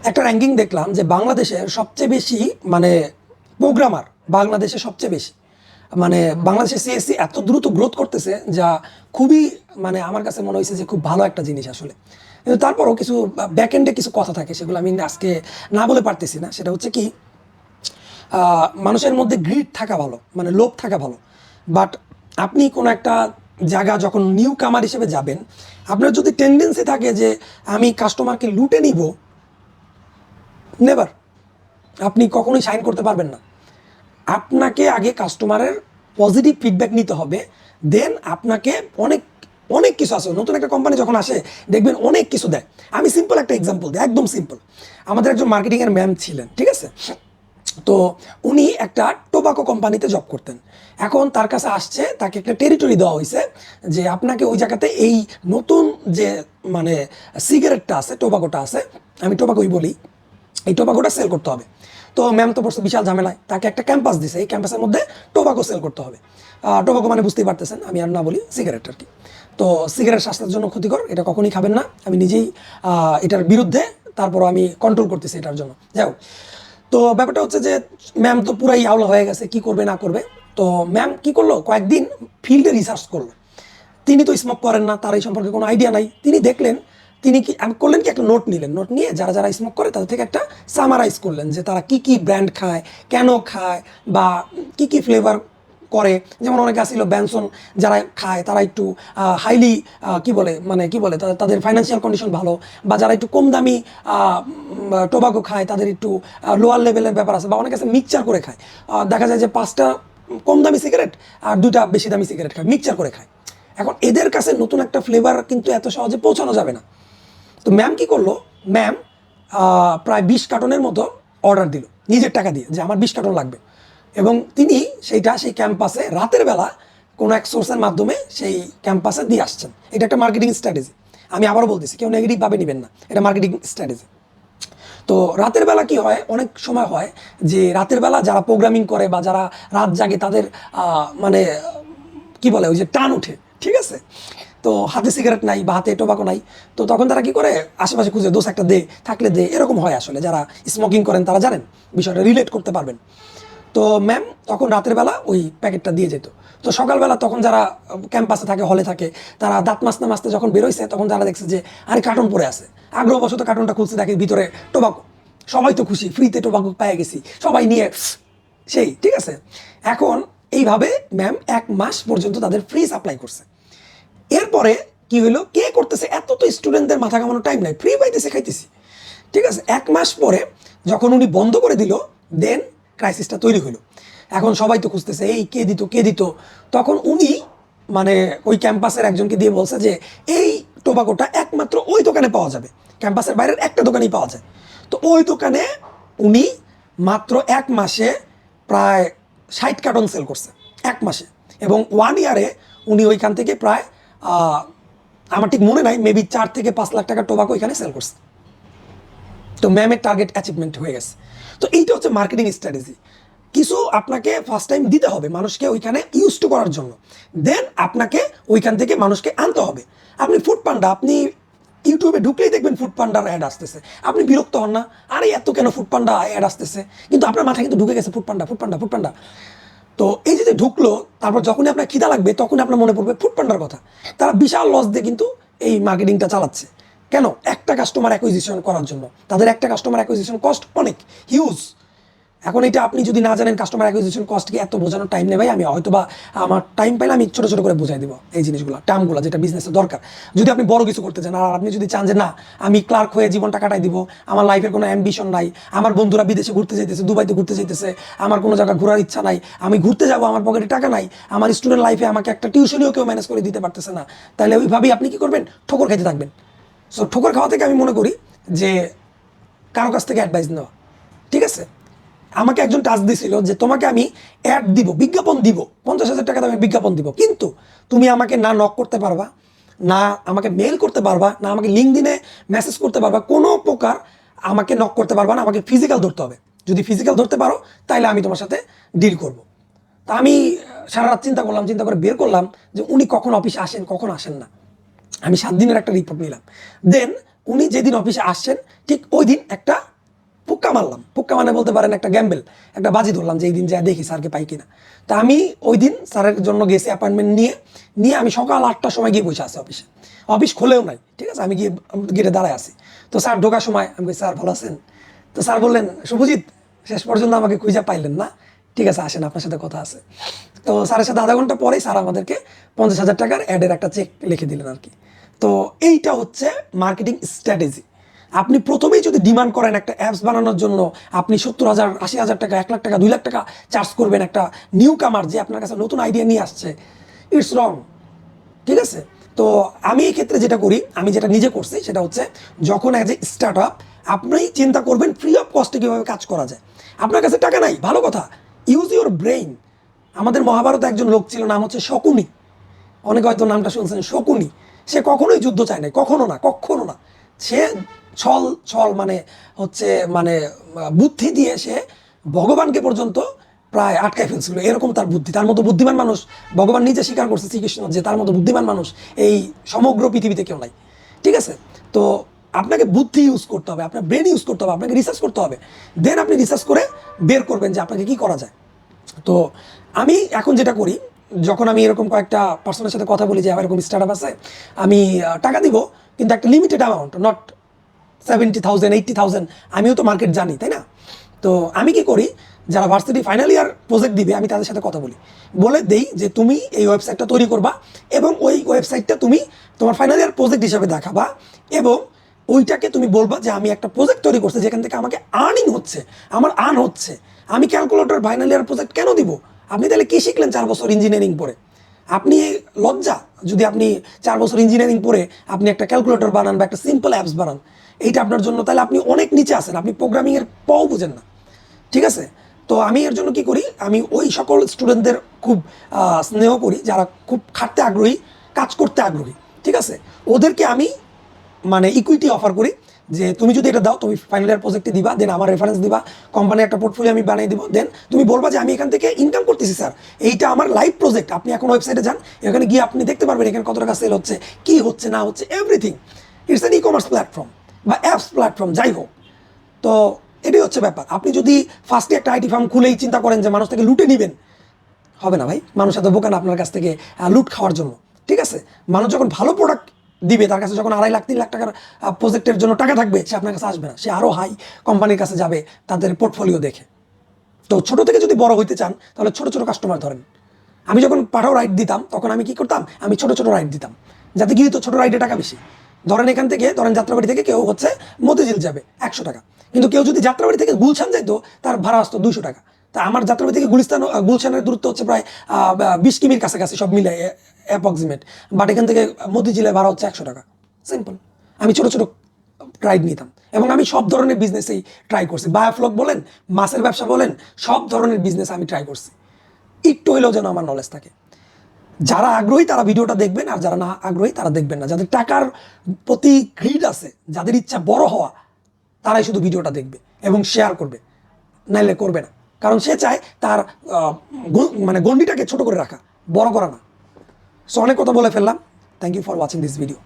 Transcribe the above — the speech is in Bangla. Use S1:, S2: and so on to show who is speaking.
S1: একটা র্যাঙ্কিং দেখলাম যে বাংলাদেশের সবচেয়ে বেশি মানে প্রোগ্রামার বাংলাদেশে সবচেয়ে বেশি মানে বাংলাদেশের সিএসসি এত দ্রুত গ্রোথ করতেছে যা খুবই মানে আমার কাছে মনে হয়েছে যে খুব ভালো একটা জিনিস আসলে। কিন্তু তারপরও কিছু ব্যাকএন্ডে কিছু কথা থাকে, সেগুলো আমি আজকে না বলে পারতেছি না। সেটা হচ্ছে কি, মানুষের মধ্যে গ্রিড থাকা ভালো, মানে লোভ থাকা ভালো। বাট আপনি কোনো একটা জায়গা যখন নিউ কামার হিসেবে যাবেন, আপনার যদি টেন্ডেন্সি থাকে যে আমি কাস্টমারকে লুটে নিব, নেভার, আপনি কখনোই সাইন করতে পারবেন না। আপনাকে আগে কাস্টমারের পজিটিভ ফিডব্যাক নিতে হবে, দেন আপনাকে অনেক অনেক কিছু আছে। নতুন একটা কোম্পানি যখন আসে দেখবেন অনেক কিছু দেয়। আমি সিম্পল একটা এক্সাম্পল দিই, একদম সিম্পল। আমাদের একজন মার্কেটিংয়ের ম্যাম ছিলেন, ঠিক আছে? তো উনি একটা টোবাকো কোম্পানিতে জব করতেন। এখন তার কাছে আসছে, তাকে একটা টেরিটরি দেওয়া হয়েছে যে আপনাকে ওই জায়গাতে এই নতুন যে মানে সিগারেটটা আছে, টোবাকোটা আছে, আমি টোবাকোই বলি, এই টোবাকোটা সেল করতে হবে। তো ম্যাম তো পড়ছে বিশাল ঝামেলায়, তাকে একটা ক্যাম্পাস দিছে, এই ক্যাম্পাসের মধ্যে টোবাকো সেল করতে হবে। টোবাকো মানে বুঝতেই পারতেছেন, আমি আর না বলি সিগারেট আর কি। তো সিগারেট স্বাস্থ্যের জন্য ক্ষতিকর, এটা কখনই খাবেন না। আমি নিজেই এটার বিরুদ্ধে, তারপরও আমি কন্ট্রোল করতেছি এটার জন্য। যাই হোক, তো ব্যাপারটা হচ্ছে যে ম্যাম তো পুরাই আওলা হয়ে গেছে, কি করবে না করবে। তো ম্যাম কি করলো, কয়েকদিন ফিল্ডে রিসার্চ করলো। তিনি তো স্মোক করেন না, তার এই সম্পর্কে কোনো আইডিয়া নাই। তিনি দেখলেন, তিনি কি আমি করলেন কি, একটা নোট নিলেন, নোট নিয়ে যারা যারা স্মোক করে তাদের থেকে একটা সামারাইজ করলেন যে তারা কি কি ব্র্যান্ড খায়, কেন খায়, বা কি কি ফ্লেভার করে। যেমন অনেকে আসছিল ব্যানসন, যারা খায় তারা একটু হাইলি কি বলে, মানে কি বলে, তাদের ফাইন্যান্সিয়াল কন্ডিশন ভালো, বা যারা একটু কম দামি টোবাকো খায় তাদের একটু লোয়ার লেভেলের ব্যাপার আছে, বা অনেকে আছে মিক্সচার করে খায়। দেখা যায় যে 5টা কম দামি সিগারেট আর 2টা বেশি দামি সিগারেট খায়, মিক্সচার করে খায়। এখন এদের কাছে নতুন একটা ফ্লেভার কিন্তু এত সহজে পৌঁছানো যাবে না। তো ম্যাম কি করলো, ম্যাম প্রায় 20 কার্টনের মতো অর্ডার দিল নিজের টাকা দিয়ে, যে আমার 20 কার্টন লাগবে। এবং তিনি সেই ক্যাম্পাসে রাতের বেলা কোনো এক সোর্সের মাধ্যমে সেই ক্যাম্পাসে দিয়ে আসছেন। এটা একটা মার্কেটিং স্ট্র্যাটেজি। আমি আবারও বলতেছি, কেউ নেগেটিভভাবে নেবেন না, এটা মার্কেটিং স্ট্র্যাটেজি। তো রাতের বেলা কি হয়, অনেক সময় হয় যে রাতের বেলা যারা প্রোগ্রামিং করে বা যারা রাত জাগে তাদের মানে কি বলে, ওই যে টান উঠে, ঠিক আছে? তো হাতে সিগারেট নাই বা হাতে টোবাকো নাই, তো তখন তারা কি করে, আশেপাশে খুঁজে দোষ একটা দে, থাকলে দে, এরকম হয় আসলে। যারা স্মোকিং করেন তারা জানেন, বিষয়টা রিলেট করতে পারবেন। তো ম্যাম তখন রাতের বেলা ওই প্যাকেটটা দিয়ে যেত। তো সকালবেলা তখন যারা ক্যাম্পাসে থাকে, হলে থাকে, তারা দাঁত মাজতে মাজতে যখন বেরোইছে, তখন তারা দেখছে যে আরে কার্টন পড়ে আছে। আগ্রহবশত কার্টনটা খুলছে, দেখে ভিতরে টোবাকো। সবাই তো খুশি, ফ্রিতে টোবাকো পেয়ে গেছি, সবাই নিয়ে সেই, ঠিক আছে? এখন এইভাবে ম্যাম 1 মাস পর্যন্ত তাদের ফ্রি সাপ্লাই করছে। এরপরে কি হলো, কে করতেছে, এত তো স্টুডেন্টদের মাথা কামানোর টাইম নাই, ফ্রি পাইতেছে, খাইতেছি, ঠিক আছে? 1 মাস পরে যখন উনি বন্ধ করে দিল, দেন ক্রাইসিসটা তৈরি হলো। এখন সবাই তো খুঁজতেছে এই কে দিত কে দিত। তখন উনি মানে ওই ক্যাম্পাসের একজনকে দিয়ে বলছে যে এই টোবাকোটা একমাত্র ওই দোকানে পাওয়া যাবে, ক্যাম্পাসের বাইরের একটা দোকানেই পাওয়া যায়। তো ওই দোকানে উনি মাত্র 1 মাসে প্রায় 60 কার্টন সেল করছে, 1 মাসে। এবং 1 ইয়ারে উনি ওইখান থেকে প্রায় আমার ঠিক মনে নাই, মেবি 4 থেকে 5 লাখ টাকার টোবাকো এখানে সেল করছে। তো ম্যামের টার্গেট অ্যাচিভমেন্ট হয়ে গেছে। তো এইটা হচ্ছে মার্কেটিং স্ট্র্যাটেজি। কিছু আপনাকে ফার্স্ট টাইম দিতে হবে মানুষকে ওইখানে ইউজ টু করার জন্য, দেন আপনাকে ওইখান থেকে মানুষকে আনতে হবে। আপনি ফুড পান্ডা, আপনি ইউটিউবে ঢুকলেই দেখবেন ফুড পান্ডার অ্যাড আসতেছে, আপনি বিরক্ত হন না? আরে এত কেন ফুড পান্ডা অ্যাড আসতেছে? কিন্তু আপনার মাথায় কিন্তু ঢুকে গেছে ফুড পান্ডা ফুড পান্ডা ফুড পান্ডা। তো এই যে ঢুকলো, তারপর যখনই আপনার খিদা লাগবে তখন আপনার মনে পড়বে ফুড পান্ডার কথা। তারা বিশাল লস দিয়ে কিন্তু এই মার্কেটিংটা চালাচ্ছে। কেন? একটা কাস্টমার অ্যাকুইজিশন করার জন্য। তাদের একটা কাস্টমার অ্যাকুইজিশন কস্ট অনেক হিউজ। এখন এটা আপনি যদি না জানেন কাস্টমার অ্যাকুইজিশন কস্ট কি, এত বোঝানোর টাইম নেই ভাই। আমি হয়তো বা আমার টাইম পাইলে আমি ছোটো ছোটো করে বুঝাই দিব এই জিনিসগুলো, টার্মগুলো, যেটা বিজনেসে দরকার। যদি আপনি বড় কিছু করতে চান, আর আপনি যদি চান যে না আমি ক্লার্ক হয়ে জীবনটা কাটাই দিব, আমার লাইফের কোনো অ্যাম্বিশন নাই, আমার বন্ধুরা বিদেশে ঘুরতে যেতেছে, দুবাইতে ঘুরতে যেতেছে, আমার কোনো জায়গায় ঘোরার ইচ্ছা নাই, আমি ঘুরতে যাব, আমার পকেটে টাকা নাই, আমার স্টুডেন্ট লাইফে আমাকে একটা টিউশনিও কেউ ম্যানেজ করে দিতে পারতেছে না, তাহলে ওইভাবেই আপনি কি করবেন, ঠোকর খাইতে থাকবেন। সো ঠোকর খাওয়া থেকে আমি মনে করি যে কারো কাছ থেকে অ্যাডভাইস নেওয়া, ঠিক আছে? আমাকে একজন টাস্ক দিছিল যে তোমাকে আমি অ্যাড দিব, বিজ্ঞাপন দিব, 50,000 টাকা দামে বিজ্ঞাপন দিব, কিন্তু তুমি আমাকে না নক করতে পারবা, না আমাকে মেল করতে পারবা, না আমাকে লিঙ্কডিনে মেসেজ করতে পারবা, কোনো প্রকার আমাকে নক করতে পারবা না, আমাকে ফিজিক্যাল ধরতে হবে। যদি ফিজিক্যাল ধরতে পারো তাহলে আমি তোমার সাথে ডিল করব। তা আমি সারা রাত চিন্তা করলাম, চিন্তা করে বের করলাম যে উনি কখন অফিসে আসেন কখন আসেন না। আমি 7 দিনের একটা রিপোর্ট নিলাম। দেন উনি যেদিন অফিসে আসছেন ঠিক ওই দিন একটা পুক্কা মারলাম, পুক্কা মানে বলতে পারেন একটা গ্যাম্বেল, একটা বাজি ধরলাম যে এই দিন যা দেখি স্যারকে পাই কিনা। তা আমি ওই দিন স্যারের জন্য গেছি অ্যাপয়েন্টমেন্ট নিয়ে আমি সকাল 8টার সময় গিয়ে বসে আছি অফিসে, অফিস খোলেও নাই, ঠিক আছে, আমি গিয়ে গেটে দাঁড়ায় আছি। তো স্যার ঢোকার সময় আমি বলি, স্যার ভালো আছেন? তো স্যার বললেন, শুভজিৎ শেষ পর্যন্ত আমাকে খুঁজে পাইলেন না, ঠিক আছে আসেন আপনার সাথে কথা আছে। তো স্যারের সাথে আধা ঘন্টা পরেই স্যার আমাদেরকে 50,000 টাকার অ্যাডের একটা চেক লিখে দিলেন আর কি। তো এইটা হচ্ছে মার্কেটিং স্ট্র্যাটেজি। আপনি প্রথমেই যদি ডিমান্ড করেন একটা অ্যাপস বানানোর জন্য, আপনি 70,000, 80,000 টাকা, 1 লাখ টাকা, 2 লাখ টাকা চার্জ করবেন একটা নিউ কামার যে আপনার কাছে নতুন আইডিয়া নিয়ে আসছে, ইটস রং, ঠিক আছে। তো আমি এই ক্ষেত্রে যেটা করি, আমি যেটা নিজে করছি সেটা হচ্ছে, যখন অ্যাজ এ স্টার্ট আপ আপনি চিন্তা করবেন ফ্রি অফ কস্টে কীভাবে কাজ করা যায়। আপনার কাছে টাকা নাই, ভালো কথা, ইউজ ইউর ব্রেইন। আমাদের মহাভারতে একজন লোক ছিল, নাম হচ্ছে শকুনি, অনেকে হয়তো নামটা শুনছেন, শকুনি। সে কখনোই যুদ্ধ চায় নাই, কখনো না, কখনো না। সে ছল ছল মানে হচ্ছে মানে বুদ্ধি দিয়ে সে ভগবানকে পর্যন্ত প্রায় আটকায় ফেলছিল, এরকম তার বুদ্ধি। তার মতো বুদ্ধিমান মানুষ, ভগবান নিজে স্বীকার করছে শ্রীকৃষ্ণ যে তার মতো বুদ্ধিমান মানুষ এই সমগ্র পৃথিবীতে কেউ নাই, ঠিক আছে। তো আপনাকে বুদ্ধি ইউজ করতে হবে, আপনার ব্রেন ইউজ করতে হবে, আপনাকে রিসার্চ করতে হবে, দেন আপনি রিসার্চ করে বের করবেন যে আপনাকে কি করা যায়। তো আমি এখন যেটা করি, যখন আমি এরকম কয়েকটা পার্সনের সাথে কথা বলি যে আমার এরকম স্টার্ট আপ আছে, আমি টাকা দিব, কিন্তু একটা লিমিটেড অ্যামাউন্ট, নট 70,000, 80,000, আমিও তো মার্কেট জানি, তাই না। তো আমি কি করি, যারা ভার্সিটি ফাইনাল ইয়ার প্রজেক্ট দিবে আমি তাদের সাথে কথা বলি, বলে দেই যে তুমি এই ওয়েবসাইটটা তৈরি করবা এবং ওই ওয়েবসাইটটা তুমি তোমার ফাইনাল ইয়ার প্রজেক্ট হিসাবে দেখাবা, এবং ওইটাকে তুমি বলবা যে আমি একটা প্রজেক্ট তৈরি করছি যেখান থেকে আমাকে আর্নিং হচ্ছে, আমার আর্ন হচ্ছে, আমি ক্যালকুলেটর ফাইনাল ইয়ার প্রজেক্ট কেন দিব? আপনি তাহলে কি শিখলেন 4 বছর ইঞ্জিনিয়ারিং পড়ে? আপনি লজ্জা যদি আপনি 4 বছর ইঞ্জিনিয়ারিং পড়ে আপনি একটা ক্যালকুলেটর বানান বা একটা সিম্পল অ্যাপস বানান, এইটা আপনার জন্য তাহলে আপনি অনেক নিচে আছেন, আপনি প্রোগ্রামিংয়ের পও বুঝেন না, ঠিক আছে। তো আমি এর জন্য কি করি, আমি ওই সকল স্টুডেন্টদের খুব স্নেহ করি যারা খুব খাটতে আগ্রহী, কাজ করতে আগ্রহী, ঠিক আছে। ওদেরকে আমি মানে ইকুইটি অফার করি যে তুমি যদি এটা দাও, তুমি ফাইনাল ইয়ার প্রজেক্টে দিবা, দেন আমার রেফারেন্স দিবা, কোম্পানির একটা পোর্টফোলিও আমি বানিয়ে দিব, দেন তুমি বলবা যে আমি এখান থেকে ইনকাম করতেছি স্যার, এইটা আমার লাইভ প্রজেক্ট। আপনি এখন ওয়েবসাইটে যান, এখানে গিয়ে আপনি দেখতে পারবেন এখানে কত টাকা সেল হচ্ছে, কি হচ্ছে না হচ্ছে, everything. It's an e commerce platform বা অ্যাপস প্ল্যাটফর্ম, যাই হোক। তো এটাই হচ্ছে ব্যাপার। আপনি যদি ফার্স্টে একটা আইটি ফার্ম খুলেই চিন্তা করেন যে মানুষ থেকে লুটে নেবেন, হবে না ভাই। মানুষ এত বোকা না আপনার কাছ থেকে লুট খাওয়ার জন্য, ঠিক আছে। মানুষ যখন ভালো প্রোডাক্ট দিবে, তার কাছে যখন 2.5 লাখ 3 লাখ টাকার প্রজেক্টের জন্য টাকা থাকবে, সে আপনার কাছে আসবে না, সে আরও হাই কোম্পানির কাছে যাবে তাদের পোর্টফোলিও দেখে। তো ছোট থেকে যদি বড় হইতে চান তাহলে ছোট ছোট কাস্টমার ধরেন। আমি যখন পাঠাও রাইড দিতাম তখন আমি কি করতাম, আমি ছোট ছোট রাইড দিতাম, যাতে গিয়ে তো ছোট রাইডে টাকা বেশি। ধরেন এখান থেকে, ধরেন যাত্রাবাড়ি থেকে কেউ হচ্ছে মতিঝিল যাবে 100 টাকা, কিন্তু কেউ যদি যাত্রাবাড়ি থেকে গুলশান যাইতো তার ভাড়া আসতো 200 টাকা। তা আমার যাত্রাবাড়ি থেকে গুলশানের দূরত্ব হচ্ছে প্রায় 20 কিমির কাছাকাছি সব মিলে অ্যাপ্রক্সিমেট, বাট এখান থেকে মতিঝিলে ভাড়া হচ্ছে 100 টাকা, সিম্পল। আমি ছোট ছোট রাইড নিতাম এবং আমি সব ধরনের বিজনেসেই ট্রাই করছি, বায়োফ্লক বলেন, মাছের ব্যবসা বলেন, সব ধরনের বিজনেস আমি ট্রাই করছি, একটু হইলেও যেন আমার নলেজ থাকে। যারা আগ্রহী তারা ভিডিওটা দেখবেন, আর যারা না আগ্রহী তারা দেখবেন না। যাদের টাকার প্রতি গ্রিড আছে, যাদের ইচ্ছা বড় হওয়া, তারাই শুধু ভিডিওটা দেখবে এবং শেয়ার করবে, নাইলে করবে না। কারণ সে চায় তার মানে গণ্ডিটাকে ছোট করে রাখা, বড় করা না। সো অনেক কথা বলে ফেললাম। Thank you for watching this video.